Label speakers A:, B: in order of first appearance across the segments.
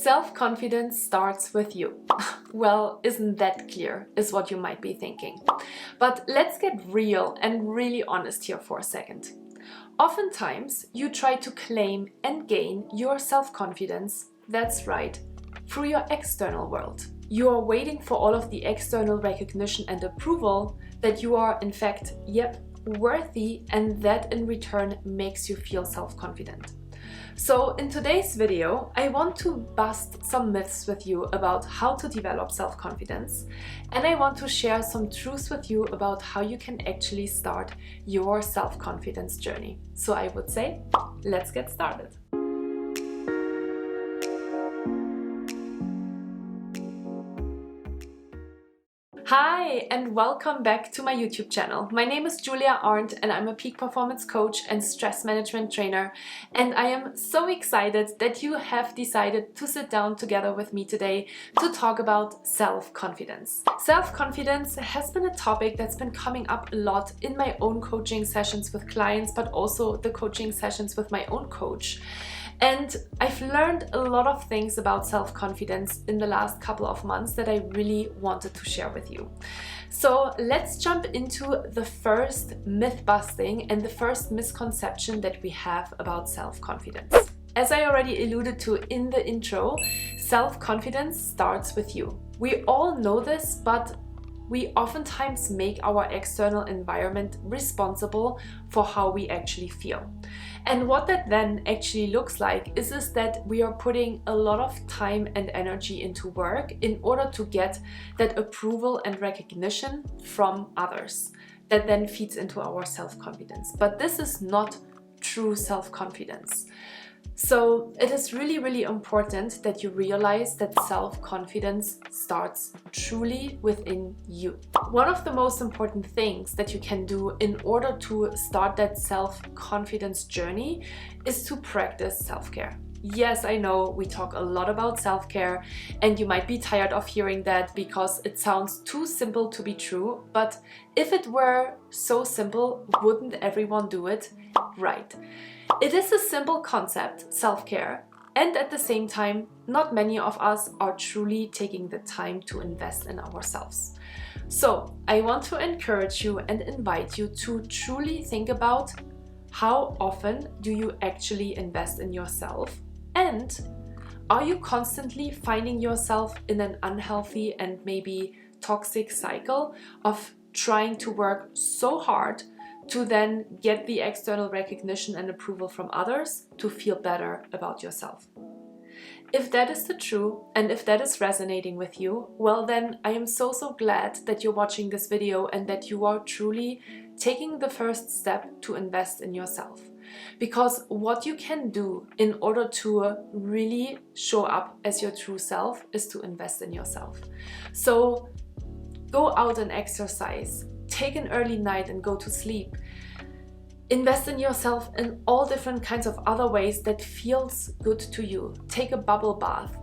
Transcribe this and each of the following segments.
A: Self-confidence starts with you. Well, isn't that clear, is what you might be thinking. But let's get real and really honest here for a second. Oftentimes, you try to claim and gain your self-confidence, that's right, through your external world. You are waiting for all of the external recognition and approval that you are, in fact, worthy, and that in return makes you feel self-confident. So in today's video, I want to bust some myths with you about how to develop self-confidence, and I want to share some truths with you about how you can actually start your self-confidence journey. So I would say, let's get started. Hi and welcome back to my YouTube channel. My name is Julia Arndt and I'm a peak performance coach and stress management trainer, and I am so excited that you have decided to sit down together with me today to talk about self-confidence. Self-confidence has been a topic that's been coming up a lot in my own coaching sessions with clients, but also the coaching sessions with my own coach. And I've learned a lot of things about self-confidence in the last couple of months that I really wanted to share with you. So let's jump into the first myth busting and the first misconception that we have about self-confidence. As I already alluded to in the intro, self-confidence starts with you. We all know this, but we oftentimes make our external environment responsible for how we actually feel. And what that then actually looks like is that we are putting a lot of time and energy into work in order to get that approval and recognition from others. That then feeds into our self-confidence. But this is not true self-confidence. So it is really, really important that you realize that self-confidence starts truly within you. One of the most important things that you can do in order to start that self-confidence journey is to practice self-care. Yes, I know we talk a lot about self-care, and you might be tired of hearing that because it sounds too simple to be true, but if it were so simple, wouldn't everyone do it? Right. It is a simple concept, self-care, and at the same time, not many of us are truly taking the time to invest in ourselves. So I want to encourage you and invite you to truly think about how often do you actually invest in yourself, and are you constantly finding yourself in an unhealthy and maybe toxic cycle of trying to work so hard to then get the external recognition and approval from others to feel better about yourself? If that is the truth, and if that is resonating with you, well then I am so glad that you're watching this video and that you are truly taking the first step to invest in yourself. Because what you can do in order to really show up as your true self is to invest in yourself. So go out and exercise. Take an early night and go to sleep. Invest in yourself in all different kinds of other ways that feels good to you. Take a bubble bath.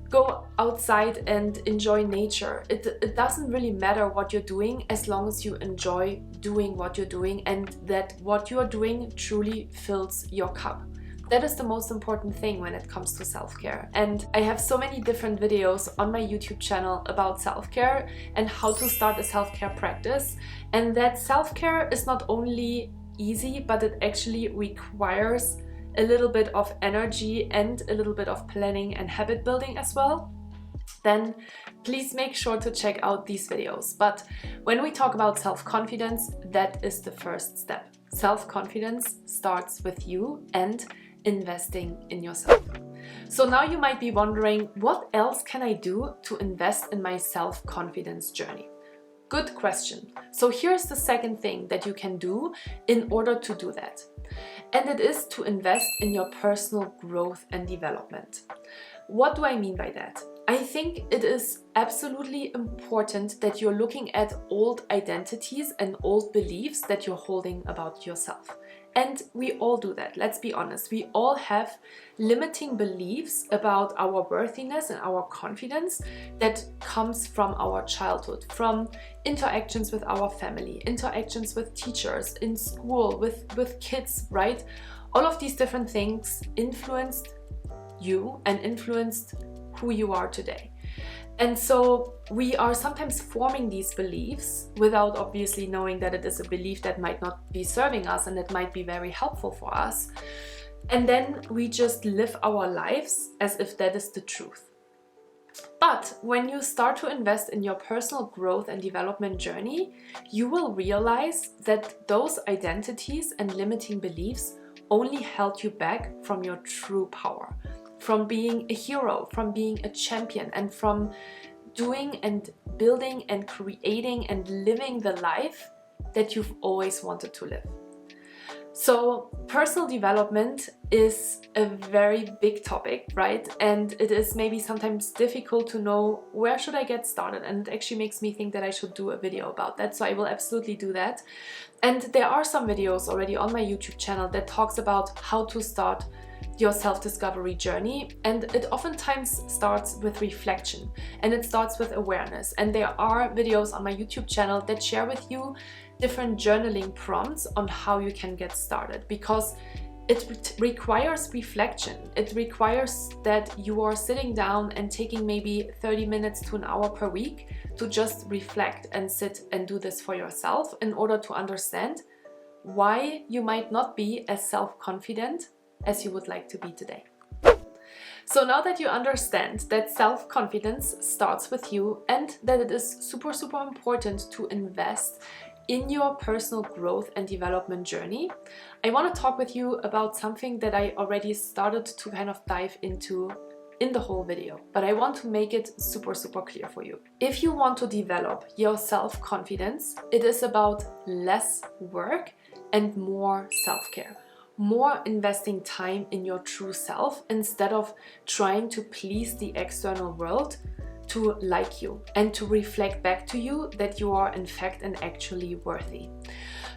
A: Go outside and enjoy nature. It doesn't really matter what you're doing as long as you enjoy doing what you're doing and that what you're doing truly fills your cup. That is the most important thing when it comes to self-care. And I have so many different videos on my YouTube channel about self-care and how to start a self-care practice. And that self-care is not only easy, but it actually requires a little bit of energy and a little bit of planning and habit building as well. Then please make sure to check out these videos. But when we talk about self-confidence, that is the first step. Self-confidence starts with you and investing in yourself. So now you might be wondering, what else can I do to invest in my self-confidence journey? Good question. So here's the second thing that you can do in order to do that. And it is to invest in your personal growth and development. What do I mean by that? I think it is absolutely important that you're looking at old identities and old beliefs that you're holding about yourself. And we all do that, let's be honest. We all have limiting beliefs about our worthiness and our confidence that comes from our childhood, from interactions with our family, interactions with teachers, in school, with kids, right? All of these different things influenced you and influenced who you are today. And so we are sometimes forming these beliefs without obviously knowing that it is a belief that might not be serving us and that might be very helpful for us. And then we just live our lives as if that is the truth. But when you start to invest in your personal growth and development journey, you will realize that those identities and limiting beliefs only held you back from your true power, from being a hero, from being a champion, and from doing and building and creating and living the life that you've always wanted to live. So personal development is a very big topic, right? And it is maybe sometimes difficult to know where should I get started, and it actually makes me think that I should do a video about that. So I will absolutely do that. And there are some videos already on my YouTube channel that talks about how to start your self-discovery journey, and it oftentimes starts with reflection and it starts with awareness. And there are videos on my YouTube channel that share with you different journaling prompts on how you can get started, because it requires reflection. It requires that you are sitting down and taking maybe 30 minutes to an hour per week to just reflect and sit and do this for yourself in order to understand why you might not be as self-confident as you would like to be today. So now that you understand that self-confidence starts with you and that it is super important to invest in your personal growth and development journey, I want to talk with you about something that I already started to kind of dive into in the whole video, but I want to make it super clear for you. If you want to develop your self-confidence, it is about less work and more self-care. More investing time in your true self instead of trying to please the external world to like you and to reflect back to you that you are in fact and actually worthy.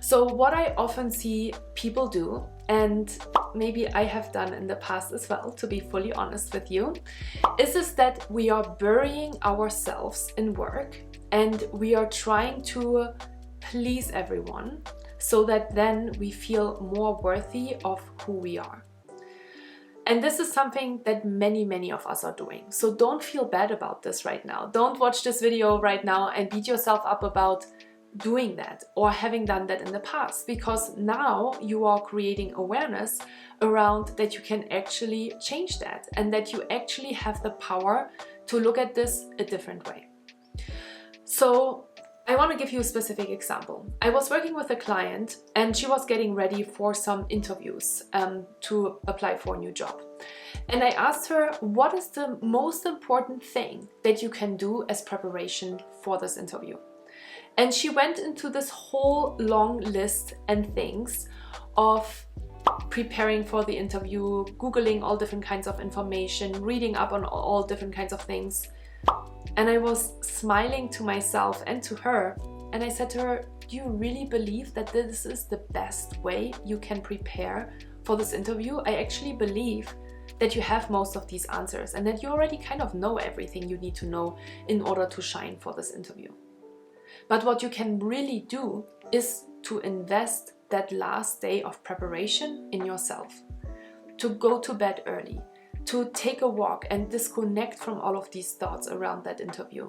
A: So what I often see people do, and maybe I have done in the past as well, to be fully honest with you, is that we are burying ourselves in work and we are trying to please everyone so that then we feel more worthy of who we are. And this is something that many of us are doing. So don't feel bad about this right now. Don't watch this video right now and beat yourself up about doing that or having done that in the past, because now you are creating awareness around that you can actually change that and that you actually have the power to look at this a different way. So I want to give you a specific example. I was working with a client and she was getting ready for some interviews to apply for a new job. And I asked her, what is the most important thing that you can do as preparation for this interview? And she went into this whole long list and things of preparing for the interview, Googling all different kinds of information, reading up on all different kinds of things. And I was smiling to myself and to her, and I said to her, do you really believe that this is the best way you can prepare for this interview? I actually believe that you have most of these answers and that you already kind of know everything you need to know in order to shine for this interview. But what you can really do is to invest that last day of preparation in yourself, to go to bed early, to take a walk and disconnect from all of these thoughts around that interview,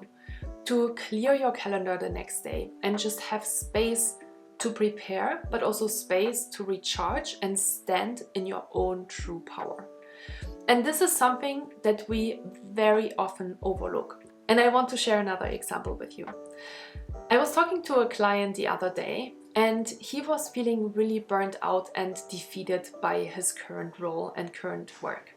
A: to clear your calendar the next day and just have space to prepare, but also space to recharge and stand in your own true power. And this is something that we very often overlook. And I want to share another example with you. I was talking to a client the other day, and he was feeling really burnt out and defeated by his current role and current work.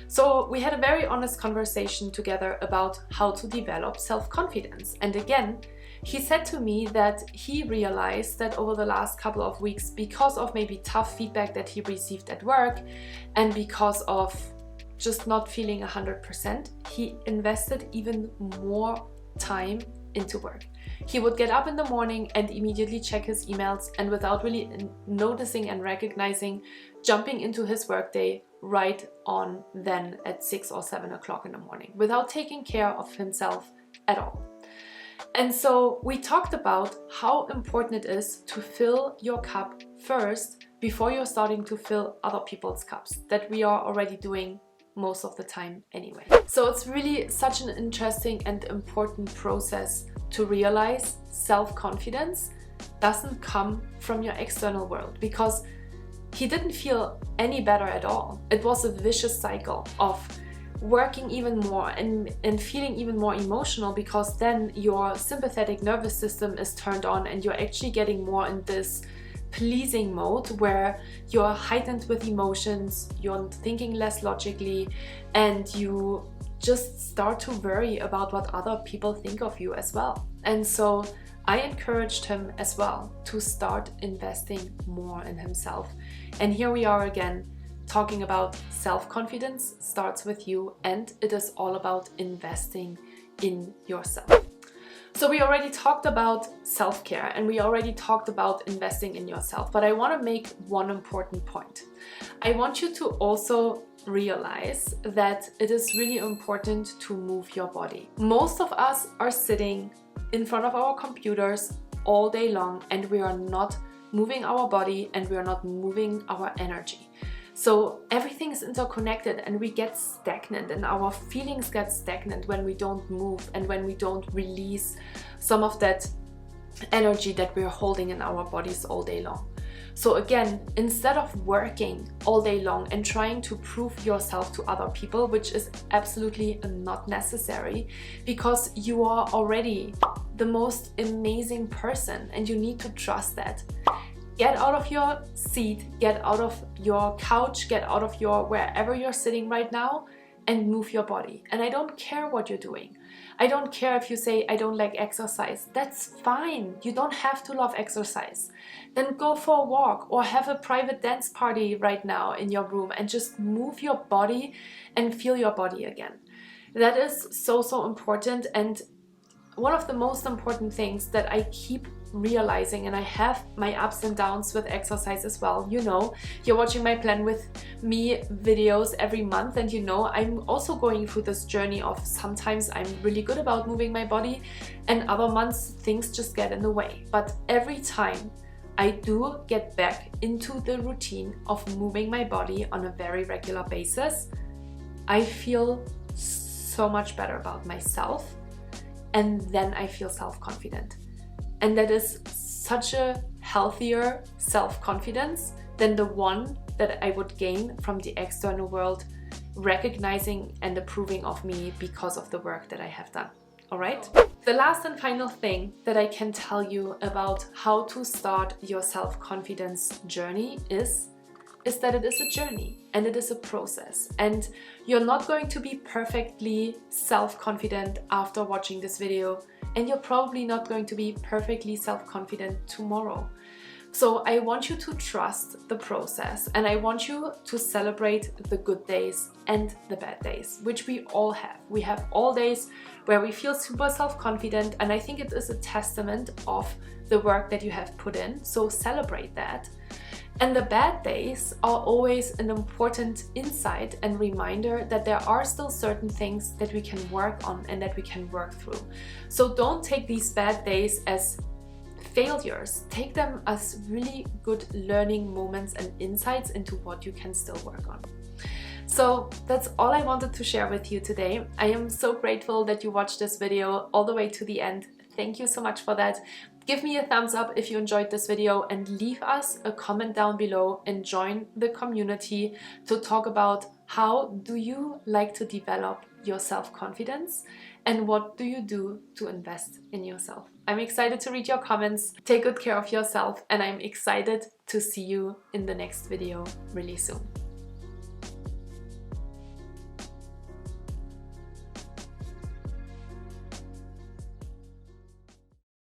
A: So we had a very honest conversation together about how to develop self-confidence. And again, he said to me that he realized that over the last couple of weeks, because of maybe tough feedback that he received at work and because of just not feeling 100%, he invested even more time into work. He would get up in the morning and immediately check his emails, and without really noticing and recognizing, jumping into his workday right on then at 6 or 7 o'clock in the morning without taking care of himself at all. And so we talked about how important it is to fill your cup first before you're starting to fill other people's cups, that we are already doing most of the time anyway. So it's really such an interesting and important process to realize self-confidence doesn't come from your external world, because he didn't feel any better at all. It was a vicious cycle of working even more and feeling even more emotional, because then your sympathetic nervous system is turned on and you're actually getting more in this pleasing mode where you're heightened with emotions, you're thinking less logically, and you just start to worry about what other people think of you as well. And so I encouraged him as well to start investing more in himself. And here we are again, talking about self-confidence starts with you, and it is all about investing in yourself. So we already talked about self-care and we already talked about investing in yourself, but I want to make one important point. I want you to also realize that it is really important to move your body. Most of us are sitting in front of our computers all day long, and we are not moving our body and we are not moving our energy. So everything is interconnected, and we get stagnant, and our feelings get stagnant when we don't move and when we don't release some of that energy that we're holding in our bodies all day long. So again, instead of working all day long and trying to prove yourself to other people, which is absolutely not necessary, because you are already the most amazing person and you need to trust that. Get out of your seat, get out of your couch, get out of your wherever you're sitting right now and move your body. And I don't care what you're doing. I don't care if you say, I don't like exercise. That's fine. You don't have to love exercise. Then go for a walk or have a private dance party right now in your room and just move your body and feel your body again. That is so, so important. And one of the most important things that I keep realizing, and I have my ups and downs with exercise as well. You know, you're watching my Plan With Me videos every month, and you know I'm also going through this journey of sometimes I'm really good about moving my body and other months things just get in the way. But every time I do get back into the routine of moving my body on a very regular basis, I feel so much better about myself, and then I feel self-confident. And that is such a healthier self-confidence than the one that I would gain from the external world recognizing and approving of me because of the work that I have done. All right? The last and final thing that I can tell you about how to start your self-confidence journey is that it is a journey and it is a process, and you're not going to be perfectly self-confident after watching this video, and you're probably not going to be perfectly self-confident tomorrow. So I want you to trust the process, and I want you to celebrate the good days and the bad days, which we all have. We have all days where we feel super self-confident, and I think it is a testament of the work that you have put in, so celebrate that. And the bad days are always an important insight and reminder that there are still certain things that we can work on and that we can work through. So don't take these bad days as failures. Take them as really good learning moments and insights into what you can still work on. So that's all I wanted to share with you today. I am so grateful that you watched this video all the way to the end. Thank you so much for that. Give me a thumbs up if you enjoyed this video, and leave us a comment down below and join the community to talk about how do you like to develop your self-confidence and what do you do to invest in yourself. I'm excited to read your comments. Take good care of yourself, and I'm excited to see you in the next video really soon.